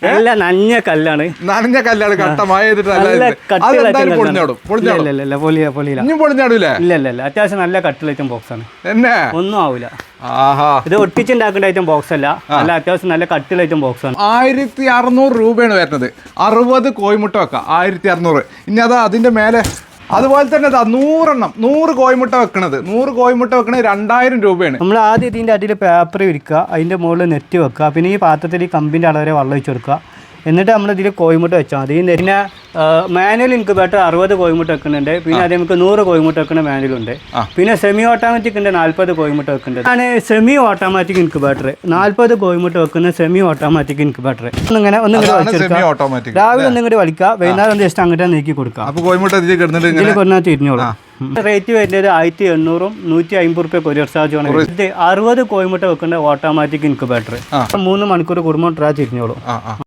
നല്ല നനഞ്ഞ കല്ലാണ്. നനഞ്ഞ കല്ലാണ്, കട്ടമായ പൊളിഞ്ഞാടൂലേ? ഇല്ല അത്യാവശ്യം നല്ല കട്ടിൽ ഐറ്റം ബോക്സ് ആണ്. എന്നെ ഒന്നും ആവില്ല. ഇത് ഒട്ടിച്ചുണ്ടാക്കേണ്ട ഐറ്റം ബോക്സ് അല്ല, നല്ല അത്യാവശ്യം നല്ല കട്ടിൽ ഐറ്റം ബോക്സ് ആണ്. 1600 രൂപയാണ് വരുന്നത്. 60 കോഴിമുട്ട വെക്കാം 1600. ഇനി അതാ അതിന്റെ മേലെ അതുപോലെ തന്നെ 100 കോഴിമുട്ട വെക്കണത് 2000 രൂപയാണ്. നമ്മൾ ആദ്യം ഇതിൻ്റെ അടിയിൽ പേപ്പർ വിരിക്കുക, അതിൻ്റെ മുകളിൽ നെറ്റ് വെക്കുക, പിന്നെ ഈ പാത്രത്തിൽ ഈ കമ്പിൻ്റെ അളവരെ വെള്ളം ഒഴിച്ച് കൊടുക്കുക. എന്നിട്ട് നമ്മൾ ഇതിൽ കോഴിമുട്ട വെച്ചാൽ മതി. പിന്നെ മാനുവൽ ഇൻക്യുബേറ്റർ 60 കോഴിമുട്ട വെക്കുന്നുണ്ട്. പിന്നെ അത് നമുക്ക് 100 കോഴിമുട്ട വെക്കുന്ന മാനുവലുണ്ട്. പിന്നെ സെമി ഓട്ടോമാറ്റിക് ഉണ്ട് 40 കോഴിമുട്ട വെക്കുന്നുണ്ട്. അതാണ് സെമി ഓട്ടോമാറ്റിക് ഇൻക്യുബേറ്റർ. 40 കോഴിമുട്ട വെക്കുന്ന സെമി ഓട്ടോമാറ്റിക് ഇൻക്യുബേറ്റർ. ഒന്നിങ്ങനെ വലിച്ചെടുക്കുക, രാവിലെ ഒന്നിങ്ങോട്ട് വലിക്കുക, വൈകുന്നേരം ജസ്റ്റ് അങ്ങോട്ട് നീക്കി കൊടുക്കുക. ഇതിൽ കൊണ്ടാൽ തിരിഞ്ഞോളൂ. റേറ്റ് വരുന്നത് 1800 150 രൂപ കൊറിയർ ചാർജ് ആണ്. 60 കോഴിമുട്ട വെക്കുന്ന ഓട്ടോമാറ്റിക് ഇൻക്യുബേറ്റർ 3 മണിക്കൂർ കൂടുമ്പോൾ ട്രാ തിരിഞ്ഞോളൂ.